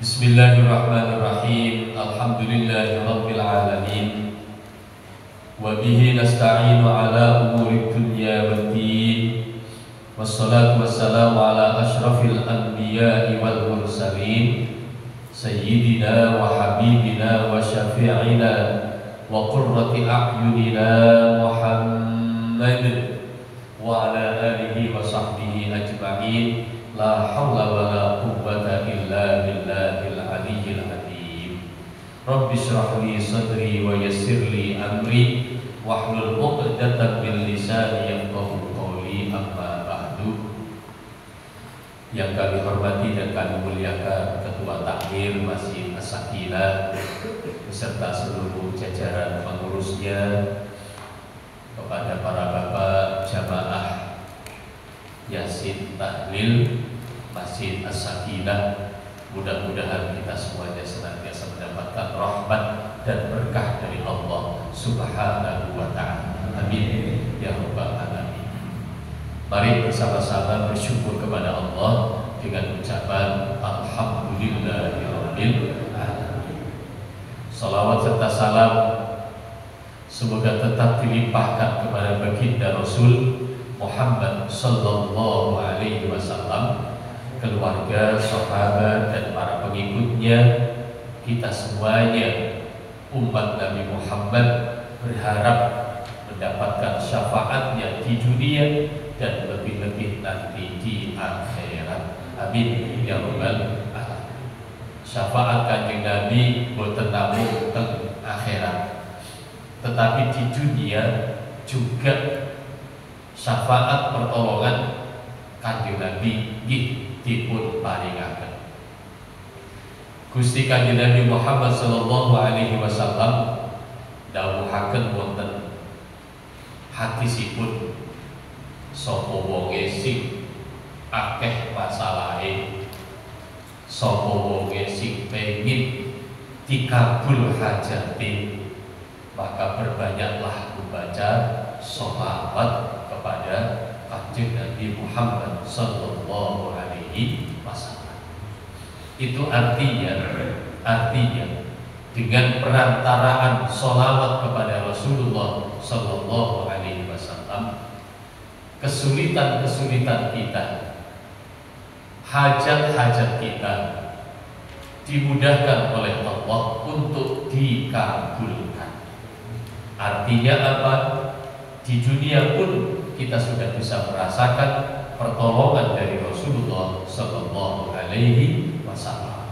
Bismillahirrahmanirrahim. Alhamdulillahirabbil alamin. Wa bihi nasta'inu ala umuri dunya waddin. Wassalatu wassalamu ala asyrafil anbiya'i wal mursalin. Sayyidina wa habibina wa syafi'ina wa qurrati a'yunina Muhammad wa ala alihi wa sahbihi ajma'in. La hawla wa la quwwata illa billahil aliyyil azim. Rabbi shrah li sadri wa yassir li amri wahlul 'uqdatam min lisani yafqahu qawli. Amma ba'du. Yang kami hormati dan kami muliakan Ketua Takmir Masjid As-Sakinah beserta seluruh jajaran pengurusnya, kepada para bapak jamaah Yasin Tahlil Masjid As-Sakinah, mudah-mudahan kita semuanya senantiasa mendapatkan rahmat dan berkah dari Allah Subhanahu wa ta'ala. Amin ya rabbal alamin. Mari bersama-sama bersyukur kepada Allah dengan ucapan alhamdulillahirabbil alamin. Salawat serta salam semoga tetap dilimpahkan kepada baginda Rasul Muhammad sallallahu alaihi wasallam, keluarga, sahabat dan para pengikutnya. Kita semuanya umat Nabi Muhammad berharap mendapatkan syafaatnya di dunia dan lebih-lebih nanti di akhirat. Amin ya rabbal alamin. Syafaat Kanjeng Nabi boten namung teng akhirat, tetapi di dunia juga syafaat pertolongan Kanjeng Nabi nggih dipun paringaken. Gusti Kanjeng Nabi Muhammad sallallahu alaihi wasallam dawuhaken wonten hadisipun, sapa wonge sing akeh masalahe, sapa wonge sing pengin dikabul hajate, maka berbanyaklah membaca sholawat kepada Kanjeng Nabi Muhammad sallallahu alaihi wasallam. Itu artinya dengan perantaraan sholawat kepada Rasulullah sallallahu alaihi wasallam, kesulitan-kesulitan kita, hajat-hajat kita dimudahkan oleh Allah untuk dikabulkan. Artinya apa? Di dunia pun kita sudah bisa merasakan pertolongan dari Rasulullah sallallahu alaihi wasallam.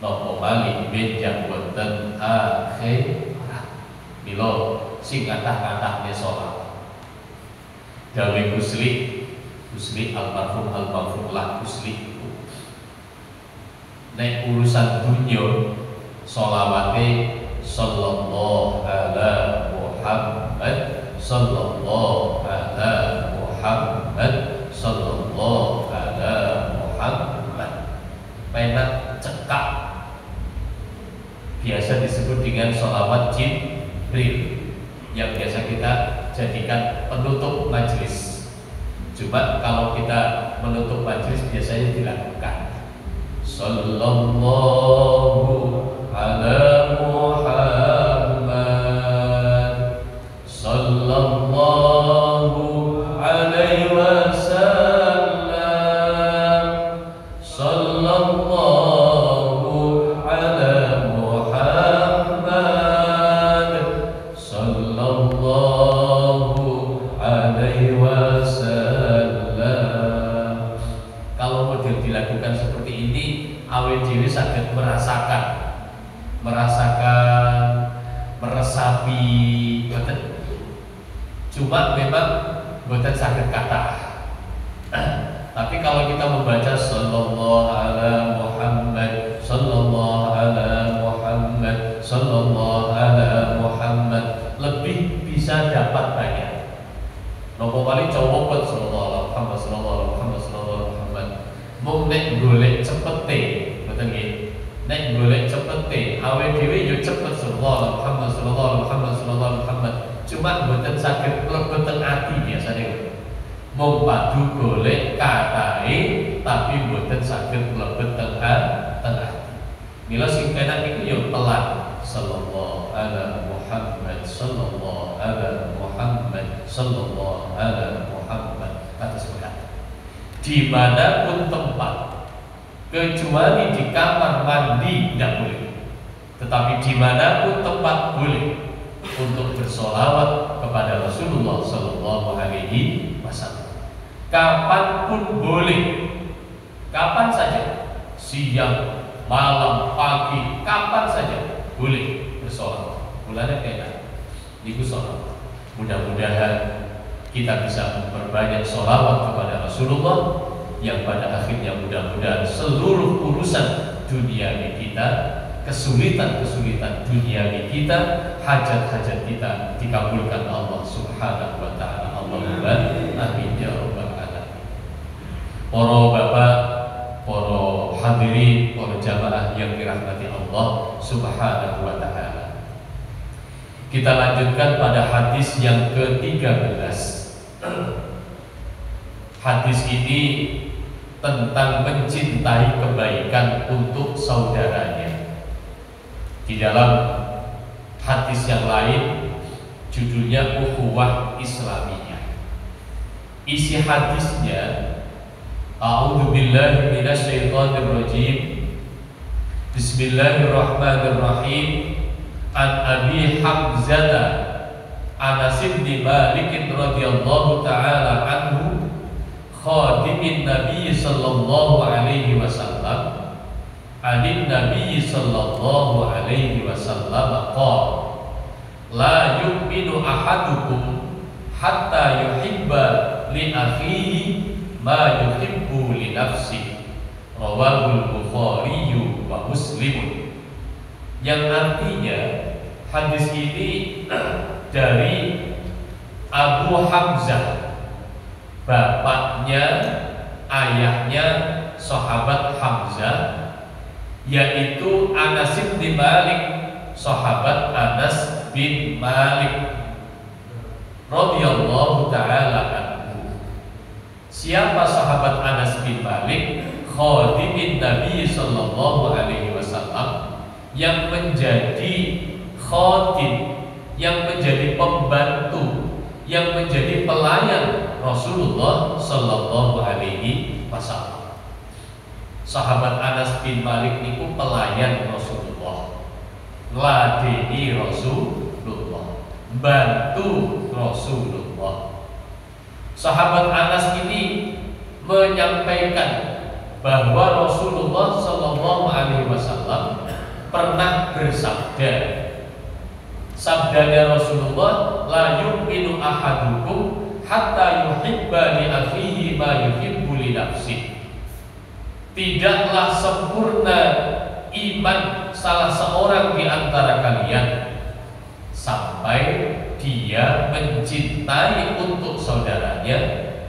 Napa malih benjang wonten akhirat mila sing kathah-kathahne selawat. Dawe Gusli almarhum al-Maghfurlah Gusli, nek urusan dunya selawate sallallahu ala Muhammad, sallallahu ala Muhammad, sallallahu ala Muhammad. Penak cekak, biasa disebut dengan sholawat Jibril, yang biasa kita jadikan penutup majelis. Cuma kalau kita menutup majelis biasanya dilakukan sallallahu ala Muhammad, sallallahu alaihi wasallam, sallallahu ala Muhammad, sallallahu alaihi wasallam. Kalau model dilakukan seperti ini, awet dhewe saged meresapi boten. Cuma memang boten saged kathah. Tapi kalau kita membaca sallallahu ala Muhammad, sallallahu ala Muhammad, sallallahu ala Muhammad, lebih bisa dapat banyak. Nopo paling coba sallallahu ala Muhammad, sallallahu ala Muhammad, sallallahu ala Muhammad. Mung nek golek cepete, boten nggih. Nek golek cepete, awake dhewe yo cepet sallallahu ala Muhammad, sallallahu ala Muhammad, sallallahu ala Muhammad. Cuma boten saged mlebet teng ati biasane. Mung padu golek katahe tapi boten saged mlebet teng ati. sallallahu ala Muhammad sallallahu ala Muhammad. Kata sepakat. Dimanapun tempat, kecuali di kamar mandi tidak boleh. Tetapi dimanapun tempat boleh untuk bersolawat kepada Rasulullah sallallahu alaihi wasallam. Kapanpun boleh, kapan saja, siang, malam, pagi, kapan saja boleh bersolawat. Bulannya kayak niku solawat. Mudah-mudahan kita bisa memperbanyak solawat kepada Rasulullah, yang pada akhirnya mudah-mudahan seluruh urusan dunia kita, kesulitan-kesulitan dunia kita, hajat-hajat kita dikabulkan Allah Subhanahu wa taala. Allahumma amin ya rabbal alamin. Para bapak, para hadirin, para jamaah yang dirahmati Allah Subhanahu wa taala. Kita lanjutkan pada hadis yang ke-13. Hadis ini tentang mencintai kebaikan untuk saudaranya. Di dalam hadis yang lain judulnya Ukhuwah Islamiyah. Isi hadisnya, A'udzubillahi minasyaitonirrajim. Bismillahirrahmanirrahim. An Abi Hamzah Anas bin Malik radhiyallahu taala anhu, khadimin Nabi sallallahu alaihi wasallam, anin Nabi sallallahu alaihi wasallam qala, la yu'minu ahadukum hatta yuhibba li akhihi ma yuhibbu li nafsihi. Rawahul Bukhari wa Muslim. Yang artinya hadis ini dari Abu Hamzah, bapaknya, ayahnya sahabat Hamzah, yaitu Anas bin Malik, sahabat Anas bin Malik radhiyallahu taala anhu. Siapa sahabat Anas bin Malik? Khadimin Nabi sallallahu alaihi wasallam, yang menjadi khadim, yang menjadi pembantu, yang menjadi pelayan Rasulullah sallallahu alaihi wasallam. Sahabat Anas bin Malik niku pelayan Rasulullah, ngladeni Rasulullah, bantu Rasulullah. Sahabat Anas ini menyampaikan bahwa Rasulullah sallallahu alaihi wasallam pernah bersabda. Sabdanya Rasulullah, la yu'minu ahadukum hatta yuhibba li akhihi ma yuhibbu li nafsihi. Tidaklah sempurna iman salah seorang di antara kalian sampai dia mencintai untuk saudaranya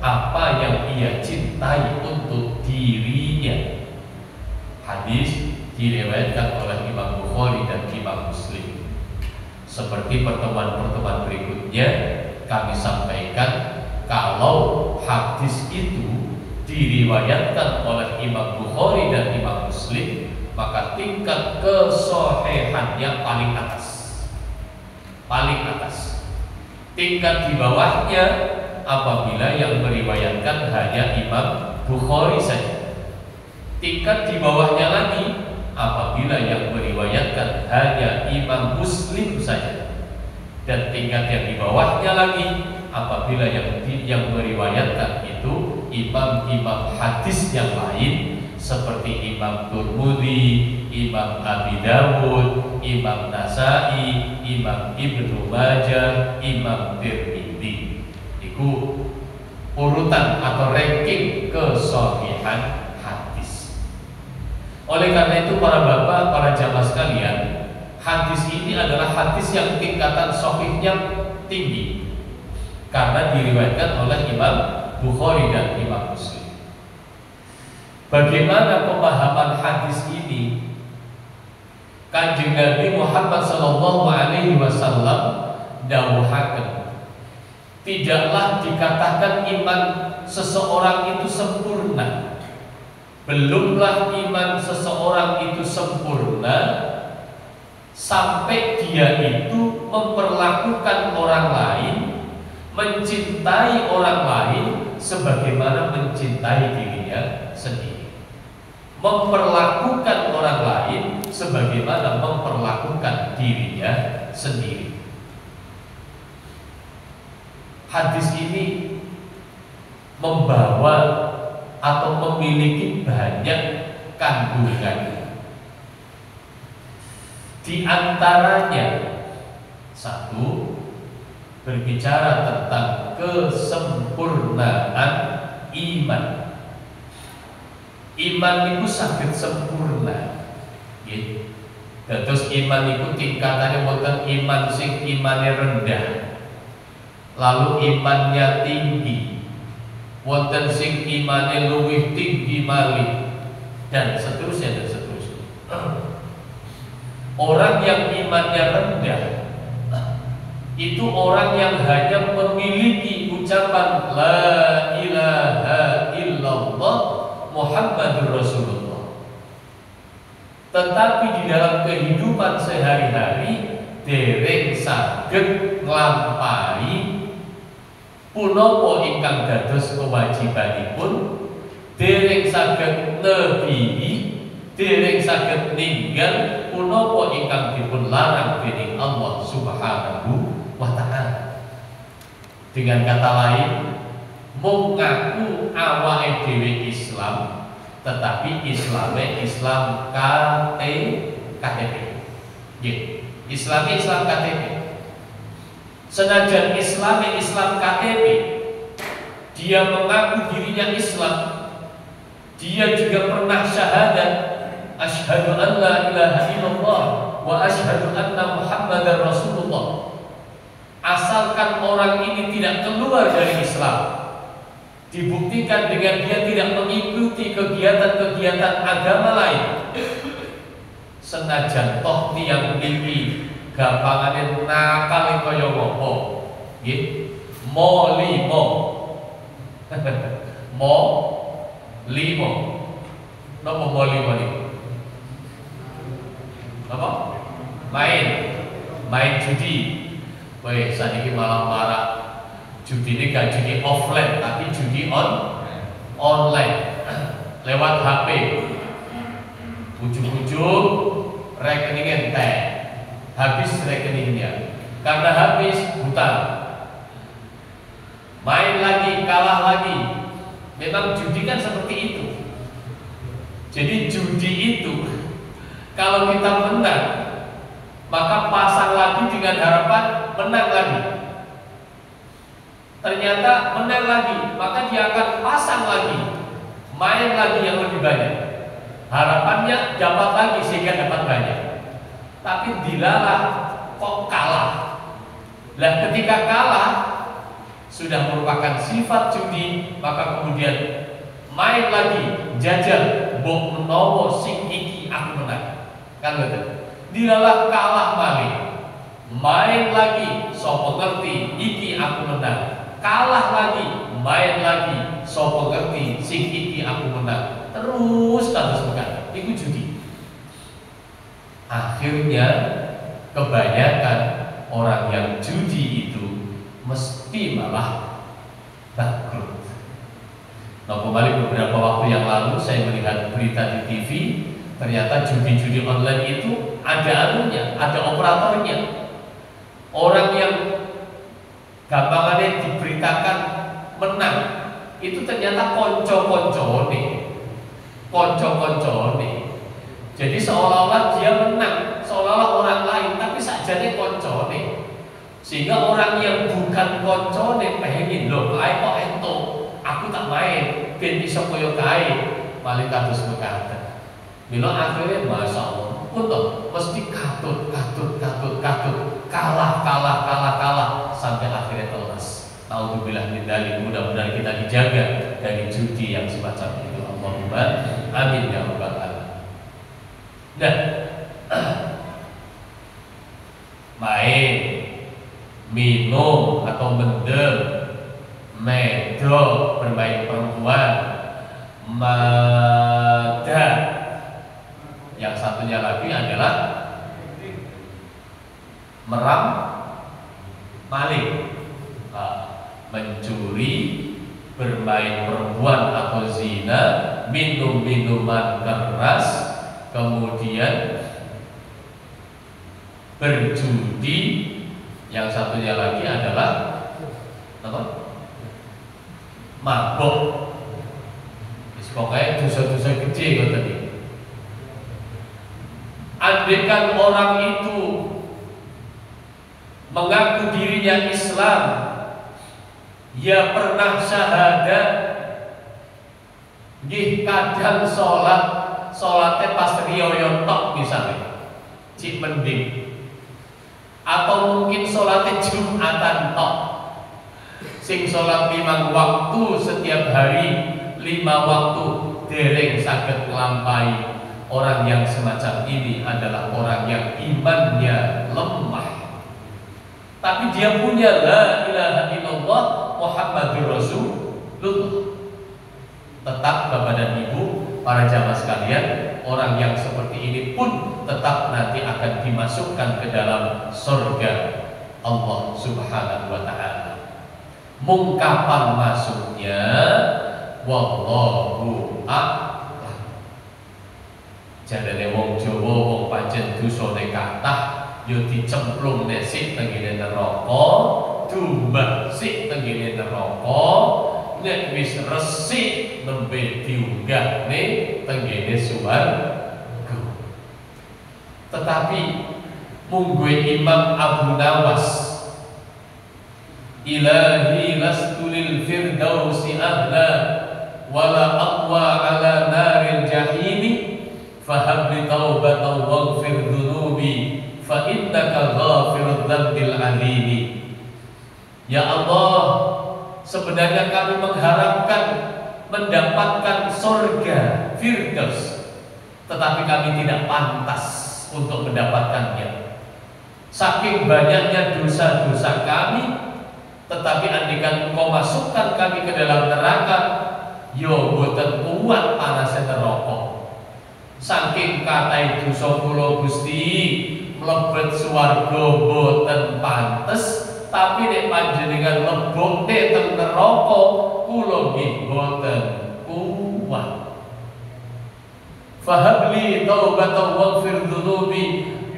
apa yang ia cintai untuk dirinya. Hadis diriwayatkan oleh Imam Bukhari dan Imam Muslim. Seperti pertemuan-pertemuan berikutnya kami sampaikan, kalau hadis itu diriwayatkan oleh Imam Bukhari dan Imam Muslim, maka tingkat kesohihannya paling atas. Paling atas. Tingkat di bawahnya apabila yang meriwayatkan hanya Imam Bukhari saja. Tingkat di bawahnya lagi apabila yang meriwayatkan hanya Imam Muslim saja. Dan tingkat yang di bawahnya lagi apabila yang meriwayatkan itu imam-imam hadis yang lain seperti Imam Tirmidzi, Imam Abi Dawud, Imam Nasai, Imam Ibnu Majah, Imam Tirmidzi. Itu urutan atau ranking kesahihan hadis. Oleh karena itu para bapak, para jamaah sekalian, hadis ini adalah hadis yang tingkatan sahihnya tinggi karena diriwayatkan oleh Imam Bukhari dan Imam Muslim. Bagaimana pemahaman hadis ini? Kanjeng Nabi Muhammad sallallahu alaihi wasallam dawuhaken, tidaklah dikatakan iman seseorang itu sempurna. Belumlah iman seseorang itu sempurna sampai dia itu memperlakukan orang lain, mencintai orang lain sebagaimana mencintai dirinya sendiri. Memperlakukan orang lain sebagaimana memperlakukan dirinya sendiri. Hadis ini membawa atau memiliki banyak kandungan. Di antaranya, satu, berbicara tentang kesempurnaan iman. Iman itu sangat sempurna. Terus iman itu tingkatannya bukan iman sing imannya rendah, lalu imannya tinggi, wonten sing imane luwih tinggi malih, dan seterusnya dan seterusnya. Orang yang imannya rendah itu orang yang hanya memiliki ucapan la ilaha illallah Muhammadur Rasulullah, tetapi di dalam kehidupan sehari-hari dereng saged nglampahi punapa ingkang dados kewajibanipun, dereng saged nebihi, dereng saged ninggal punapa ingkang dipun larang dening Allah Subhanahu wa ta'ala. Dengan kata lain, mung ngaku awake dhewe Islam, tetapi Islame Islam KTP. Islame Islam KTP. Senajan Islame Islam KTP, dia mengaku dirinya Islam, dia juga pernah syahadat asyhadu an la ilaha illallah wa asyhadu anna Muhammadar Rasulullah. Asalkan orang ini tidak keluar dari Islam, dibuktikan dengan dia tidak mengikuti kegiatan-kegiatan agama lain, senajan toh tiyang iki gampangane nakal kaya ngopo, nggih, mo limo. Napa mo limo niki? Apa? Main judi. Weh, saniki malah marah. Judi ini gak judi offline, tapi judi online lewat HP. Ujung-ujung rekening ente, habis rekeningnya. Karena habis hutang, main lagi, kalah lagi. Memang judi kan seperti itu. Jadi judi itu kalau kita menang, maka pasang lagi dengan harapan menang lagi. Ternyata menang lagi, maka dia akan pasang lagi, main lagi yang lebih banyak. Harapannya dapat lagi sehingga dapat banyak. Tapi dilalah kok kalah. Nah, ketika kalah sudah merupakan sifat judi, maka kemudian main lagi, jajal, mbok menawa sing iki aku menang. Kan betul. Dilalah kalah malih, main lagi, sapa ngerti iki aku menang. Kalah lagi, main lagi, sapa ngerti sing iki aku menang. Terus bukan, itu judi. Akhirnya kebanyakan orang yang judi itu mesti malah bangkrut. Nah, kembali beberapa waktu yang lalu saya melihat berita di TV, ternyata judi-judi online itu ada anunya, ada operatornya. Orang yang gampangannya diberitakan menang itu ternyata konco-koncone. Jadi seolah-olah dia menang, seolah-olah orang lain, tapi sajane koncone. Sehingga orang yang bukan koncone pengen lho, kae kok entuk, aku tak main, ben iso koyo kae, paling kados mekaten. Mila akhirnya masyaallah, untuk mesti katut, kalah sampai akhirnya telas. Nauzubillah min dzalik. Mudah-mudahan kita dijaga dari judi yang semacam itu. Allahumma amin ya rabbal alamin. Nah, main, minum atau mendem, medok, bermain perempuan, mada. Yang satunya lagi adalah maling, mencuri, bermain perempuan atau zina, minum minuman keras, kemudian berjudi, yang satunya lagi adalah apa? Mabok. Pokoknya dosa-dosa gede kok tadi. Andaikan orang itu mengaku dirinya Islam, ya pernah syahadat, nggih kadang sholatnya pas riyo tok misalnya, cik mending, atau mungkin sholatnya Jumatan tok, sing sholat 5 waktu setiap hari, 5 waktu dereng saged nglampahi. Orang yang semacam ini adalah orang yang imannya lemah, tapi dia punya la ilaha illallah Muhammadur Rasulullah. Tetap Bapak dan Ibu, para jamaah sekalian, orang yang seperti ini pun tetap nanti akan dimasukkan ke dalam surga Allah Subhanahu wa taala. Mungkapan masuknya wallahu a'lam. Jadane wong Jawa wong pancen dosane kathah ya dicemplung nesik tengene neraka, dumbah sik tengene neraka, nek wis resik nembe diunggahne tengene swarga. Tetapi munggu Imam Abu Nawas, ilahi lastu lil firdausi ahla wala aqwa ala naril jahimi fahabli taubatan waghfir dhunubi fa innaka ghafirudz dzambil alimi. Ya Allah, sebenarnya kami mengharapkan mendapatkan surga Firdaus, tetapi kami tidak pantas untuk mendapatkannya. Saking banyaknya dosa-dosa kami, tetapi andaikan Engkau masukkan kami ke dalam neraka, yo boten kuat panasnya neraka. Saking katai dosa kula Gusti, mlebet swarga boten pantes, tapi nek panjenengan lebokne teng neraka kula nggih boten kuat. Fahabli taubatan waghfir dzunubi,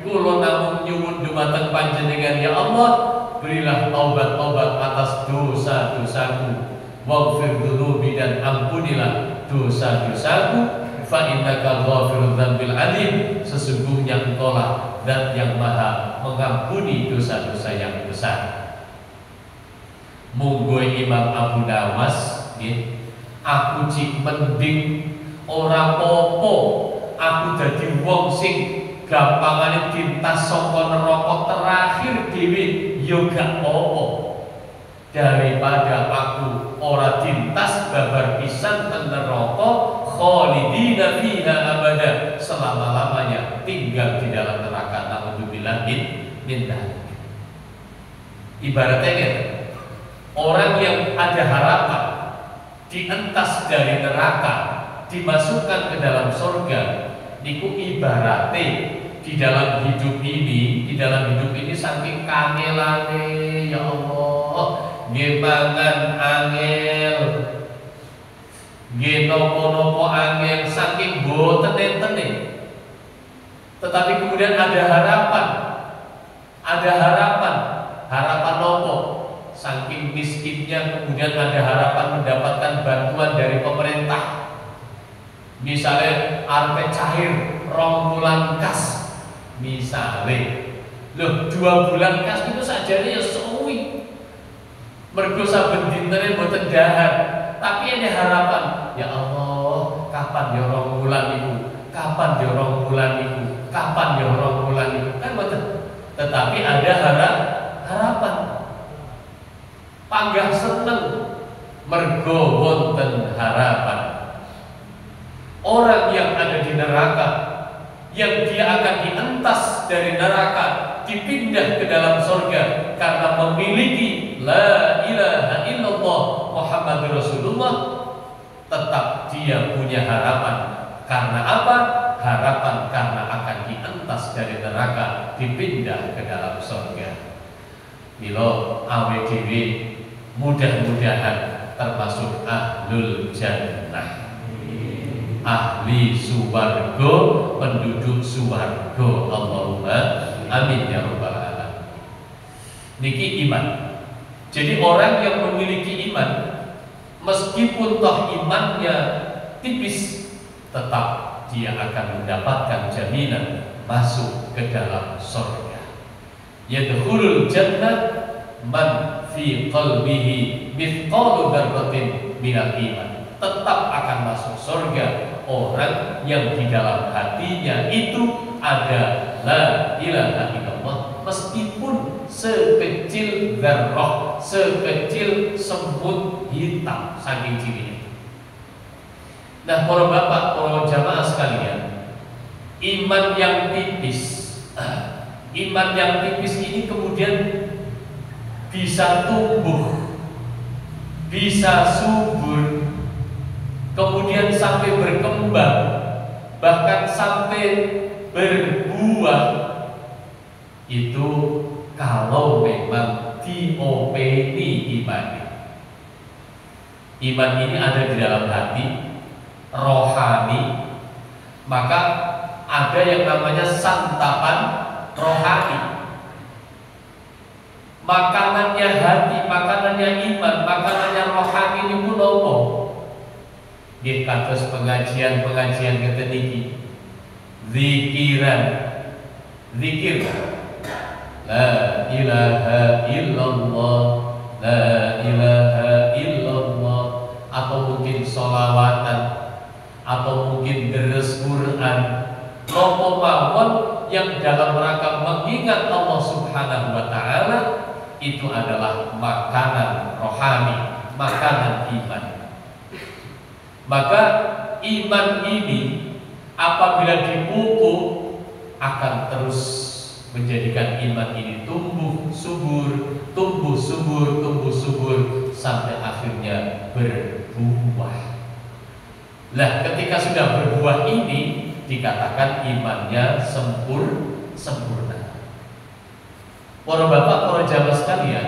kula namung nyuwun dumateng panjenengan ya Allah, berilah taubat-taubat atas dosa-dosaku, waghfir dzunubi, dan ampunilah dosa-dosaku. Fa innaka ghafirudz dzambil alim, sesungguhnya Engkaulah Zat yang Maha mengampuni dosa-dosa yang besar. Monggo Imam Abu Nawas nggih, aku cik mending ora popo aku dadi wong sing gampangane dintas saka neraka terakhir dhewe ya gak apa, daripada aku ora dintas babar pisan teng neraka khalidina fiha abada, selama-lamanya tinggal di dalam neraka. Naudzubillah min dzalik. Ibaratnya kan, orang yang ada harapan dientas dari neraka dimasukkan ke dalam surga, niku ibaratnya di dalam hidup ini saking kangelane ya Allah, nggih mangan angel, nggih nopo-nopo angel, saking boten enten. Tetapi kemudian ada harapan nopo, saking miskinnya kemudian ada harapan mendapatkan bantuan dari pemerintah. Misalnya arep cair 2 bulan kas, misalnya loh 2 bulan kas itu sajane ya suwi, mergo saben dintene mboten dahar, tapi ada harapan ya Allah, kapan ya 2 bulan itu, kapan ya 2 bulan itu, kapan ya 2 bulan itu, kan mboten. Tetapi ada harapan, panggah seneng mergo wonten harapan. Orang yang ada di neraka, yang dia akan dientas dari neraka, dipindah ke dalam surga karena memiliki la ilaha illallah Muhammadur Rasulullah, tetap dia punya harapan. Karena apa? Harapan karena akan dientas dari neraka, dipindah ke dalam surga. milo awe dhewe mudah-mudahan termasuk ahlul jannah, ahli suwargo, penduduk suwargo. Allahumma amin ya rabbal alamin. Niki iman. Jadi orang yang memiliki iman, meskipun toh imannya tipis, tetap dia akan mendapatkan jaminan masuk ke dalam surga. Yadkhulul jannah man fi qalbihi mithqalu dzarratin minal iman. Tetap akan masuk surga orang yang di dalam hatinya itu ada la ilaha illallah, meskipun sekecil dzarrah, sekecil semut hitam saking cirinya. Nah, para bapak, para jamaah sekalian, iman yang tipis ini kemudian bisa tumbuh, bisa subur, kemudian sampai berkembang, bahkan sampai berbuah. Itu kalau memang diopeni iman. Iman ini ada di dalam hati, rohani, maka ada yang namanya santapan rohani. Makanannya hati, makanannya iman, makanannya rohani ini pun apa? Di kados pengajian-pengajian kata niki, zikiran, zikir, la ilaha illallah, la ilaha illallah, atau mungkin sholawatan, atau mungkin deres Quran, nopo mawon yang dalam rangka mengingat Allah Subhanahu wa taala, itu adalah makanan rohani, makanan iman. Maka iman ini apabila dipupuk akan terus menjadikan iman ini tumbuh subur, tumbuh subur, tumbuh subur sampai akhirnya berbuah. Nah, ketika sudah berbuah ini dikatakan imannya sempurna. Para bapak, para jamaah sekalian,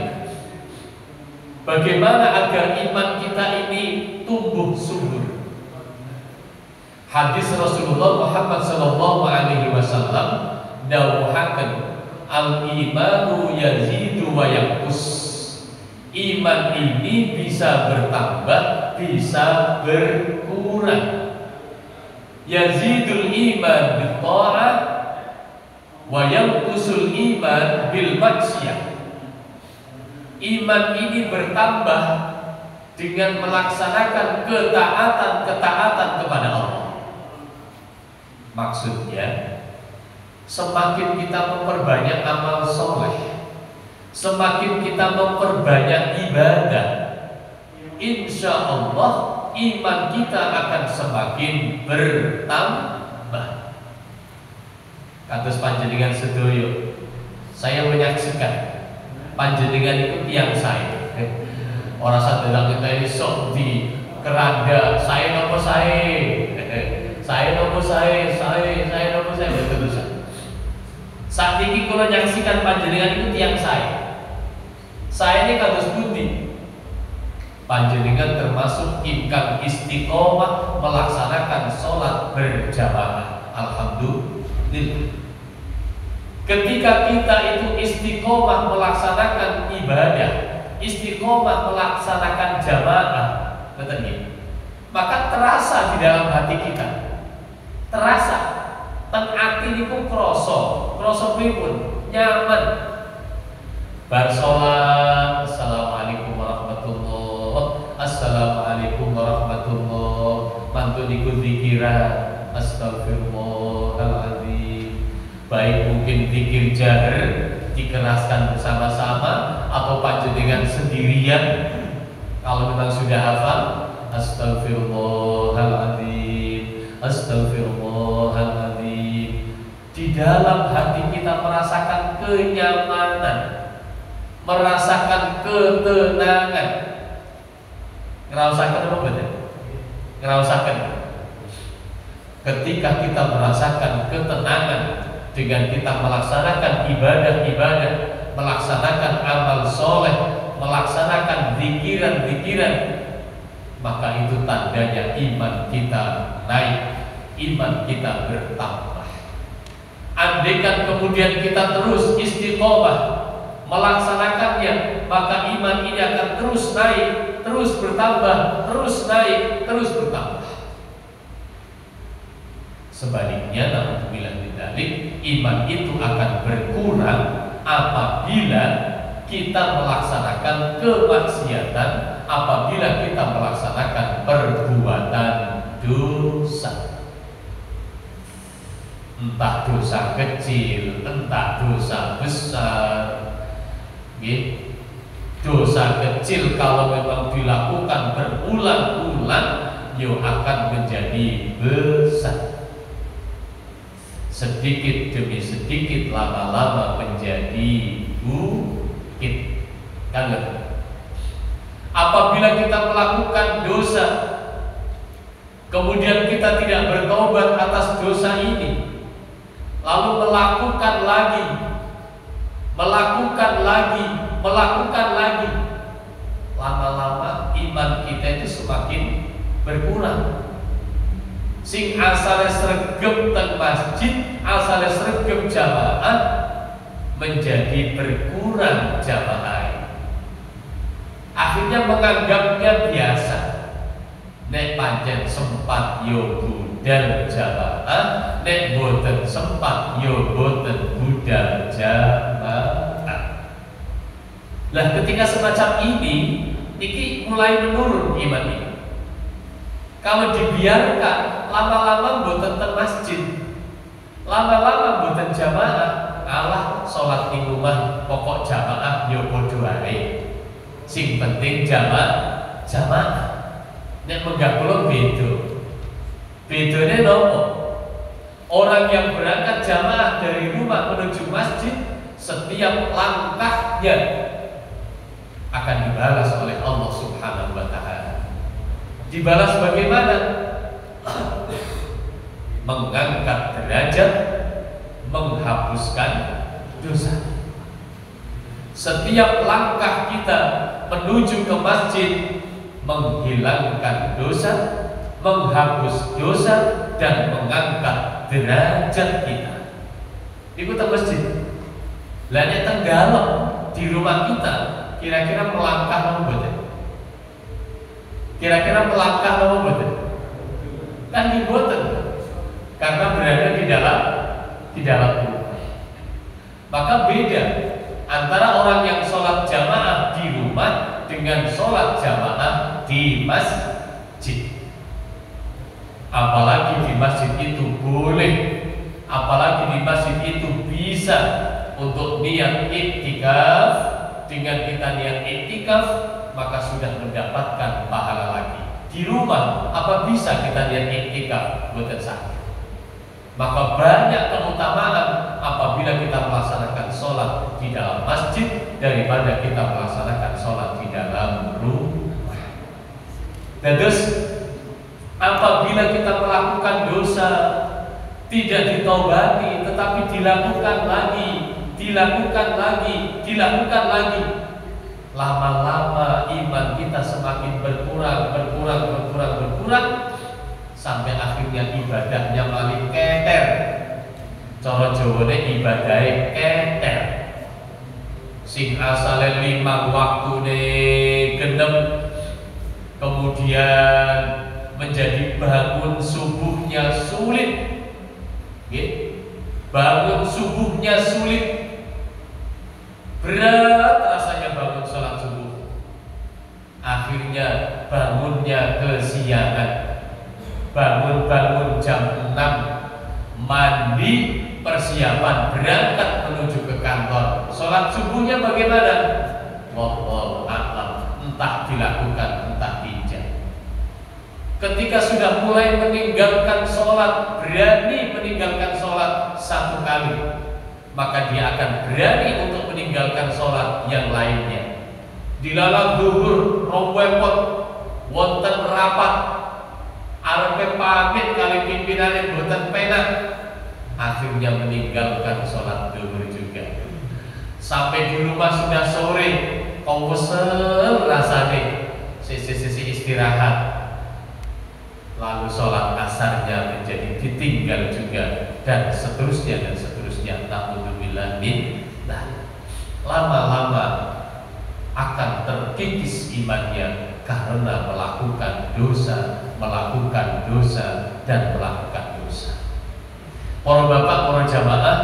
bagaimana agar iman kita ini tumbuh subur? Hadis Rasulullah Muhammad sallallahu alaihi wasallam dawuhaken, al-imanu yazidu wa yanqus. Iman ini bisa bertambah, bisa berkurang. Yazidul iman bil ta'ah wa yanqusul iman bil maksiyah. Iman ini bertambah dengan melaksanakan ketaatan kepada Allah. Maksudnya, semakin kita memperbanyak amal soleh, semakin kita memperbanyak ibadah, insya Allah iman kita akan semakin bertambah. Kados panjenengan sedoyo, saya menyaksikan panjenengan itu tiang saya. Orang sadar kita ini sok di keranda, saya nopo saya nopo saya nopo saya betul-betul. Saat ini kalau menyaksikan panjenengan itu tiang saya ini kados budi. Panjenengan termasuk ingkang istiqomah melaksanakan sholat berjamaah. Alhamdulillah. Ketika kita itu istiqomah melaksanakan ibadah, istiqomah melaksanakan jamaah, maka terasa di dalam hati kita, terasa teng ati niku kroso pripun, nyaman. Bar sholat, assalamualaikum warahmatullah, assalamualaikum warahmatullah, mantun niku zikiran, astagfirullahaladzim. Baik mungkin zikir jahar dikeraskan bersama-sama atau panjenengan sendirian. Kalau memang sudah hafal, astagfirullahaladzim, astagfirullahaladzim. Di dalam hati kita merasakan kenyamanan, merasakan ketenangan. Ngerasakan apa betul? Ngerasakan. Ketika kita merasakan ketenangan dengan kita melaksanakan ibadah-ibadah, melaksanakan amal soleh, melaksanakan zikiran-zikiran, maka itu tandanya iman kita naik, iman kita bertambah. Andaikan kemudian kita terus istiqomah melaksanakannya, maka iman ini akan terus naik, terus bertambah, terus naik, terus bertambah. Sebaliknya, naudzubillah min dzalik, iman itu akan berkurang apabila kita melaksanakan kemaksiatan, apabila kita melaksanakan perbuatan dosa. Entah dosa kecil, entah dosa besar. Dosa kecil kalau memang dilakukan berulang-ulang, yo akan menjadi besar. Sedikit demi sedikit, lama-lama menjadi bukit. Apabila kita melakukan dosa, kemudian kita tidak bertobat atas dosa ini, lalu melakukan lagi, lama-lama iman kita itu semakin berkurang. Sing asale sregep teng masjid, asale sregep jamaah, menjadi berkurang jamaah. Akhirnya menganggapnya biasa. Nek pancen sempat yo budal jamaah, nek boten sempat yo boten budal jamaah. Lah ketika semacam ini mulai menurun iman ini. Kalau dibiarkan, lama-lama boten teng masjid, lama-lama boten jamaah, alah sholat di rumah pokok jamaah yo podo ae. Sing penting jamaah. Nek menggak kula beda. Bedane nopo? Orang yang berangkat jamaah dari rumah menuju masjid, setiap langkahnya akan dibalas oleh Allah Subhanahu wa taala. Dibalas bagaimana? Mengangkat derajat, menghapuskan dosa. Setiap langkah kita menuju ke masjid menghilangkan dosa, menghapus dosa, dan mengangkat derajat kita. Iku teng masjid. Lah nek tenggalok di rumah kita, kira-kira melangkah apa mboten? Kira-kira melangkah apa mboten? Kan diboten. Karena berada di dalam rumah. Maka beda antara orang yang sholat jamaah di rumah dengan sholat jamaah di masjid. Apalagi di masjid itu boleh, apalagi di masjid itu bisa untuk niat iktikaf. Dengan kita niat iktikaf, maka sudah mendapatkan pahala lagi. Di rumah, apa bisa kita niat iktikaf? Boten sah. Maka banyak keutamaan apabila kita melaksanakan sholat di dalam masjid daripada kita melaksanakan sholat di dalam rumah. Dan terus apabila kita melakukan dosa tidak ditobati, tetapi dilakukan lagi, lama-lama iman kita semakin berkurang, sampai akhirnya ibadahnya malah keter. Cara Jawane ibadahe keter. Sing asale 5 waktune genep, kemudian menjadi bangun subuhnya sulit. Bangun subuhnya sulit, berat rasanya bangun sholat subuh. Akhirnya bangunnya kesiangan, bangun jam 6, mandi, persiapan berangkat menuju ke kantor. Sholat subuhnya bagaimana? Wallahu a'lam, entah dilakukan entah tidak. Ketika sudah mulai meninggalkan sholat, berani meninggalkan sholat satu kali, maka dia akan berani untuk meninggalkan sholat yang lainnya. Dilalang zuhur, rombepot, wonten rapat, arepe pamit kali pimpinane boten penak, akhirnya meninggalkan sholat zuhur juga. Sampai di rumah sudah sore, kau kesel rasanya, sisi istirahat, lalu sholat asarnya menjadi ditinggal juga, dan seterusnya. Na'udzubillah min dzalik. Lama-lama akan terkikis imannya karena melakukan dosa, dan melakukan dosa. Para bapak, para jamaah,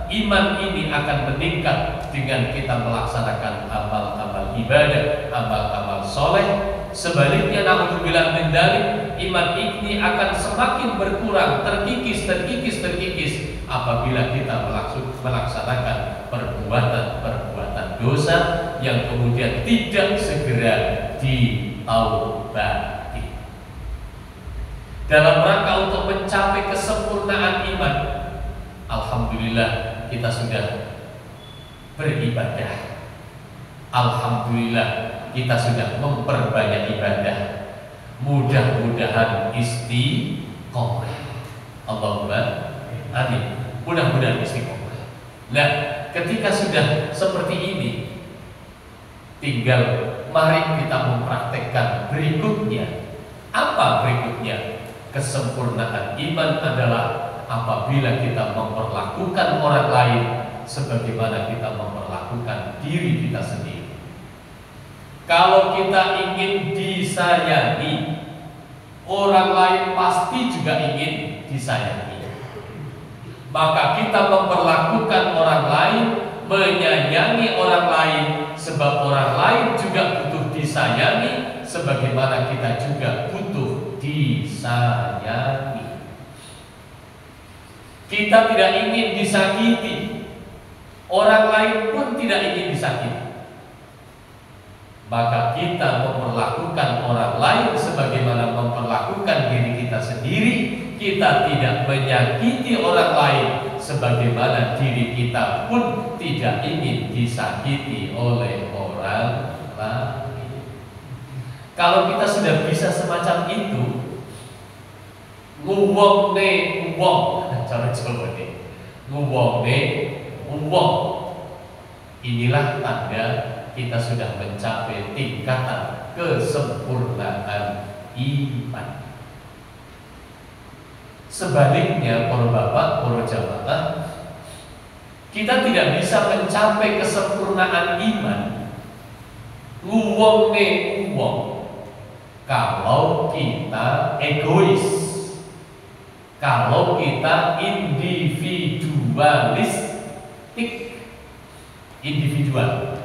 iman ini akan meningkat dengan kita melaksanakan amal-amal ibadah, amal-amal soleh. Sebaliknya, na'udzubillah min dzalik, iman ini akan semakin berkurang, terkikis apabila kita melaksanakan perbuatan dosa yang kemudian tidak segera ditaubati. Dalam rangka untuk mencapai kesempurnaan iman, alhamdulillah kita sudah beribadah. Alhamdulillah kita sudah memperbanyak ibadah. Mudah-mudahan istiqomah. Allahumma amin. Mudah-mudahan istiqomah. Nah, ketika sudah seperti ini, tinggal mari kita mempraktekkan berikutnya. Apa berikutnya? Kesempurnaan iman adalah apabila kita memperlakukan orang lain sebagaimana kita memperlakukan diri kita sendiri. Kalau kita ingin disayangi, orang lain pasti juga ingin disayangi. Maka kita memperlakukan orang lain, menyayangi orang lain, sebab orang lain juga butuh disayangi, sebagaimana kita juga butuh disayangi. Kita tidak ingin disakiti, orang lain pun tidak ingin disakiti. Maka kita memperlakukan orang lain sebagaimana memperlakukan diri kita sendiri. Kita tidak menyakiti orang lain sebagaimana diri kita pun tidak ingin disakiti oleh orang lain. Kalau kita sudah bisa semacam itu, nguwong ne uwong, cara coba nih, nguwong ne uwong, inilah tanda kita sudah mencapai tingkatan kesempurnaan iman. Sebaliknya, para bapak, para jamaah, kita tidak bisa mencapai kesempurnaan iman nguwonge uwong kalau kita egois, kalau kita individual,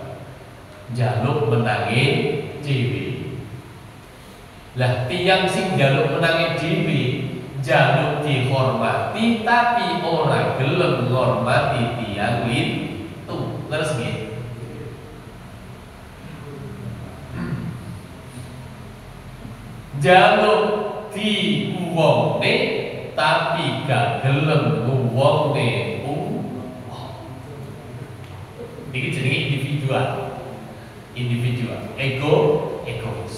jaluk menangi dewi. Lah tiang sing jaluk menangi dewi, jaluk dihormati tapi orang gelem ngormati tiang itu. Terus gitu. Jaluk diuwongne tapi gak gelem nguwongne ini jenenge individual, egois.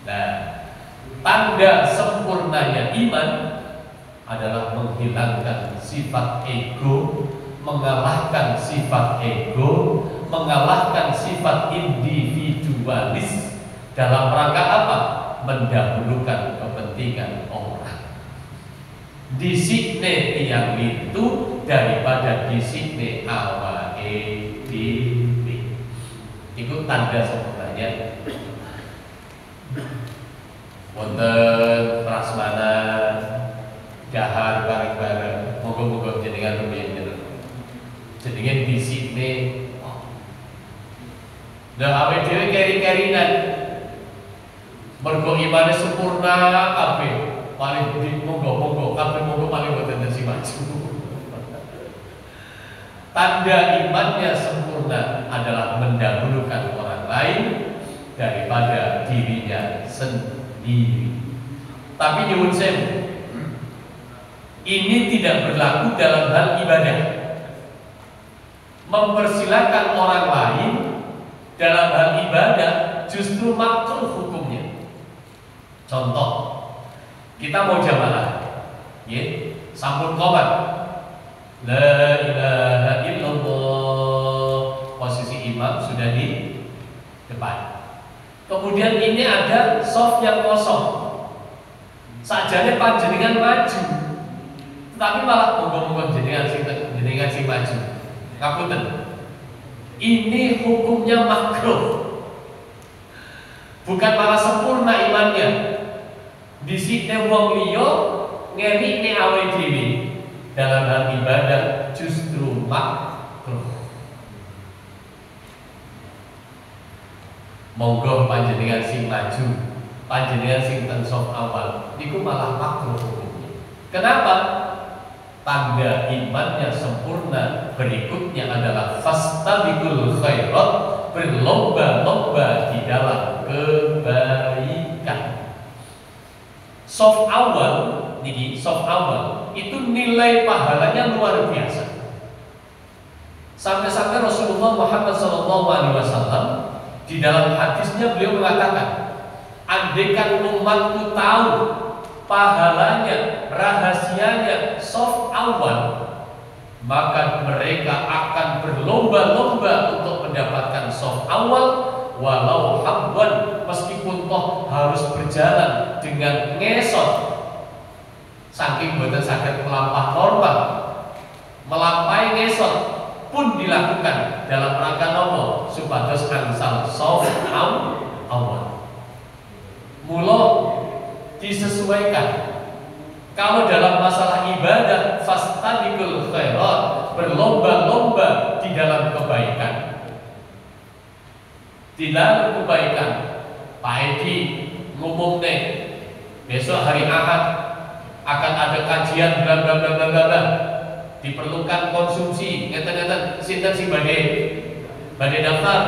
Nah, tanda sempurnanya iman adalah menghilangkan sifat ego, mengalahkan sifat ego, mengalahkan sifat individualis. Dalam rangka apa? Mendahulukan kepentingan orang. Disikne tiang itu daripada disikne awake dhewe. Itu tanda sempurnanya. Wonten prasmanan dahar bareng-bareng, moga-moga jenengan rumiyin jenengan disikne. Lah awake dhewe keri-kerinan. Mergo imane sempurna kabeh. Paling monggo kabeh monggo paling boten dadi maju. Tanda imannya sempurna adalah mendahulukan orang lain daripada dirinya sendiri. Tapi nyuwun sewu, ini tidak berlaku dalam hal ibadah. Mempersilahkan orang lain dalam hal ibadah justru makruh hukumnya. Contoh, kita mau jamaah, ya, sampun qomat, la ilaha illallah, imam sudah di depan. Kemudian ini ada soft yang kosong. Sajane panjenengan maju, tapi malah monggo-monggo jenengan sing maju. Ngapunten. Ini hukumnya makruh. Bukan malah sempurna imannya. Disikne wong liya ngerikne awake dhewe. Dalam hal ibadah justru makruh. Monggo panjenengan sing maju, panjenengan sing ten saf awal, niku malah makruh hukumnya. Kenapa? Tanda imannya sempurna berikutnya adalah fastabiqul khairat, berlomba-lomba di dalam kebaikan. Saf awal niki, saf awal itu nilai pahalanya luar biasa. Sampai-sampai Rasulullah Muhammad SAW di dalam hadisnya beliau mengatakan, andaikan umatku tahu pahalanya, rahasianya saf awal, maka mereka akan berlomba-lomba untuk mendapatkan saf awal, walau habwan, meskipun toh harus berjalan dengan ngesot, saking boten saged melampah normal, melampaui ngesot pun dilakukan dalam rangka nopo supados angsal saf awal. Mula disesuaikan. Kalau dalam masalah ibadah fastabiqul khairat, berlomba-lomba di dalam kebaikan. Di dalam kebaikan, Pak Edi ngumumne besok hari Ahad akan ada kajian bla bla bla bla bla. Diperlukan konsumsi ngeten-ngeten sinten sing badhe daftar.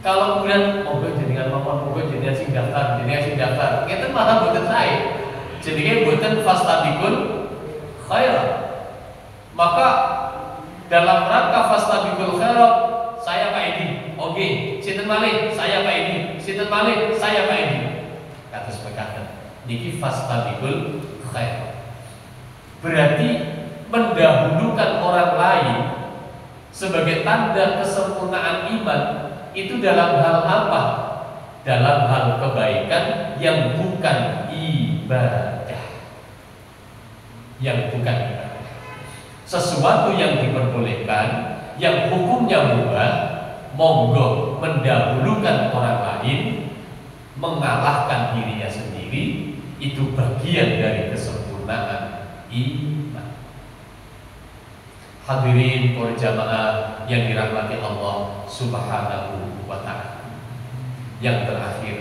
Kalau kemudian monggo jenengan monggo jenengan sing daftar, ngeten malah boten sae. Jenenge boten fastabiqul khairat. Maka dalam rangka fastabiqul khairat, saya Pak Edi. Oke, sinten malih? Saya Pak Edi. Sinten malih? Saya Pak Edi. Kados mekaten. Niki fastabiqul khairat. Berarti mendahulukan orang lain sebagai tanda kesempurnaan iman. Itu dalam hal apa? Dalam hal kebaikan yang bukan ibadah. Yang bukan ibadah. Sesuatu yang diperbolehkan, yang hukumnya mubah, monggo mendahulukan orang lain, mengalahkan dirinya sendiri, itu bagian dari kesempurnaan iman. Hadirin para jamaah yang dirahmati Allah Subhanahu wa ta'ala. Yang terakhir,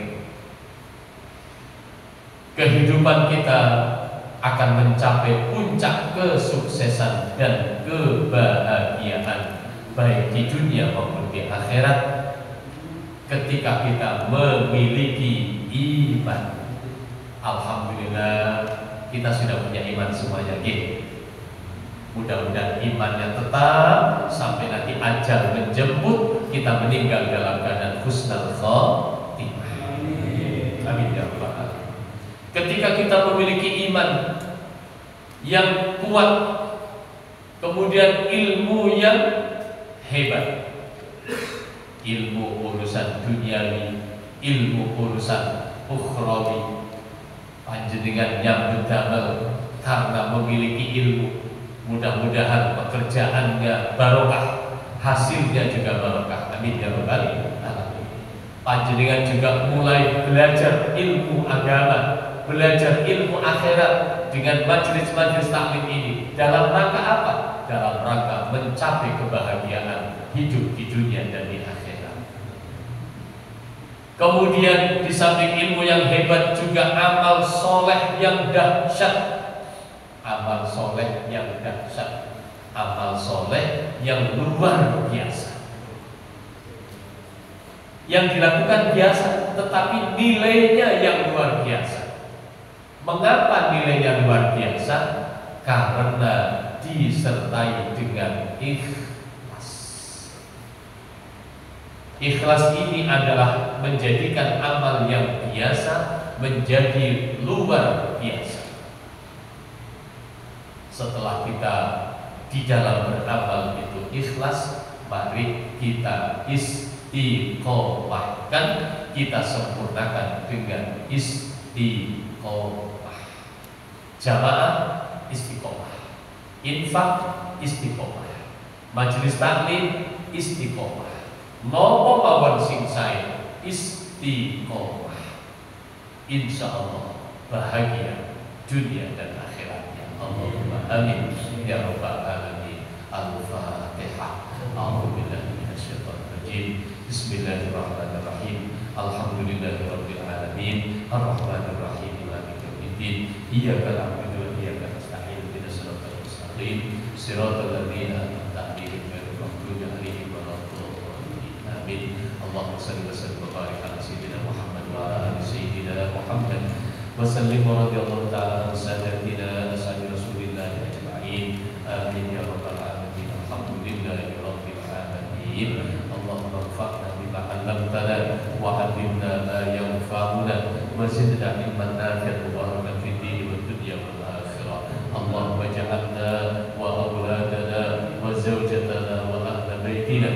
kehidupan kita akan mencapai puncak kesuksesan dan kebahagiaan baik di dunia maupun di akhirat ketika kita memiliki iman. Alhamdulillah kita sudah punya iman semuanya. Mudah-mudahan imannya tetap sampai nanti ajal menjemput kita meninggal dalam keadaan husnul khotimah. Amin ya rabbal alamin. Ketika kita memiliki iman yang kuat, kemudian ilmu yang hebat, ilmu urusan duniawi, ilmu urusan ukhrawi, panjenengan nyambut damel karena memiliki ilmu. Mudah-mudahan pekerjaannya barokah, hasilnya juga barokah. Amin ya rabbal alamin. Panjenengan juga mulai belajar ilmu agama, belajar ilmu akhirat dengan majelis-majelis taklim ini. Dalam rangka apa? Dalam rangka mencapai kebahagiaan hidup di dunia dan di akhirat. Kemudian di samping ilmu yang hebat juga amal soleh yang dahsyat. Amal soleh yang dahsyat, amal soleh yang luar biasa, yang dilakukan biasa tetapi nilainya yang luar biasa. Mengapa nilainya luar biasa? Karena disertai dengan ikhlas. Ikhlas ini adalah menjadikan amal yang biasa menjadi luar biasa. Setelah kita di dalam beramal itu ikhlas, mari kita istiqomahkan, kita sempurnakan dengan istiqomah. Jamaah istiqomah, infak istiqomah, majelis taklim istiqomah, nopo mawon sing sae istiqomah. Insya Allah bahagia dunia dan akhiratnya. Allahumma amin ya rabbal alamin. Al-Fatihah. A'udzubillahi minasyaitonir rajim. Bismillahirrahmanirrahim. Alhamdulillahirabbil alamin. Arrahmanir rahim. Maliki yaumiddin. Iyyaka na'budu wa iyyaka nasta'in. Ihdinas siratal mustaqim. Siratal ladzina an'amta 'alaihim ghairil maghdubi 'alaihim waladdallin. Amin. Allahumma shalli wa sallim wa barik ala sayyidina Muhammad wa ala ali sayyidina Muhammad. Wa sallim wa radhiyallahu ta'ala an sadatina ashabi Rasulillah ajma'in. Amin ya rabbal alamin. Alhamdulillahi rabbil alamin. Allahumma anfa'na bima 'allamtana wa 'allimna ma yanfa'una wa zidna ilman nafi'an wa barik fid din wad dunya wal akhirah. Allahumma ij'alna wa awladana wa zawjatana wa ahla baitina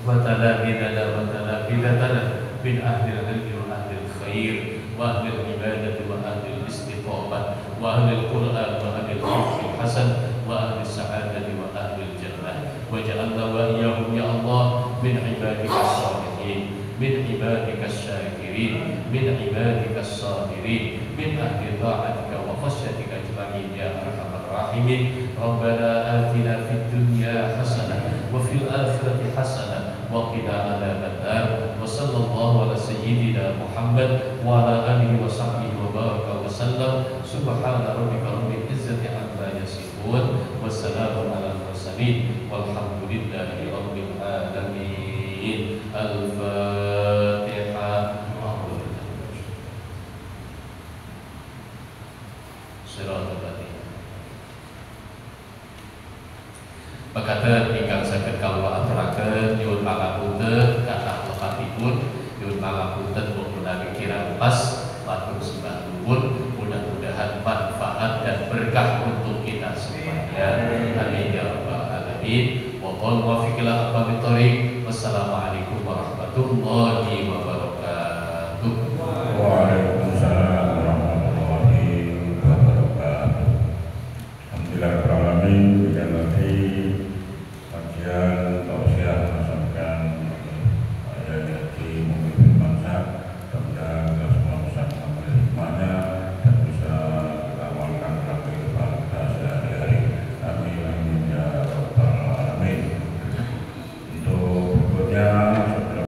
wa talabidana wa talabidatana min ahli al-ilmi wa ahli al-khair wa ahli al-ibadati wa ahli al-istiqamah wa ahli al-Qur'an wa ahli al-hifz hasan wa ahli as-sa'adati wa ahli al-jannah. Waj'alna wa iyyahum ya Allah min ibadika as-salihin, min ibadika asy-syakirin, min ibadika as-sabirin, min ahli ta'atika wa khashyatika ajma'in ya arhamar rahimin. Rabbana atina fid dunya hasanah wa fil akhirati hasanah wa qina adzabannar. Wa sallallahu ala sayyidina Muhammad wa ala alihi wa sahbihi wa baraka wa sallam. Subhana rabbika rabbil izzati amma yasifun wa salamun alal mursalin walhamdulillahi rabbil alamin. Al-Fatihah. Siratal ladzina. Mekaten ingkang saged kawula aturaken nyuwun pangapunten kathah lepatipun, nyuwun pangapunten mung menawi kirang pas matur sembah nuwun. Mudah-mudahan manfaat dan berkah untuk kita semuanya. Amin ya rabbal alamin. Wa qul wafiqillah aqwamit thoriq. Wassalamualaikum warahmatullahi wabarakatuh.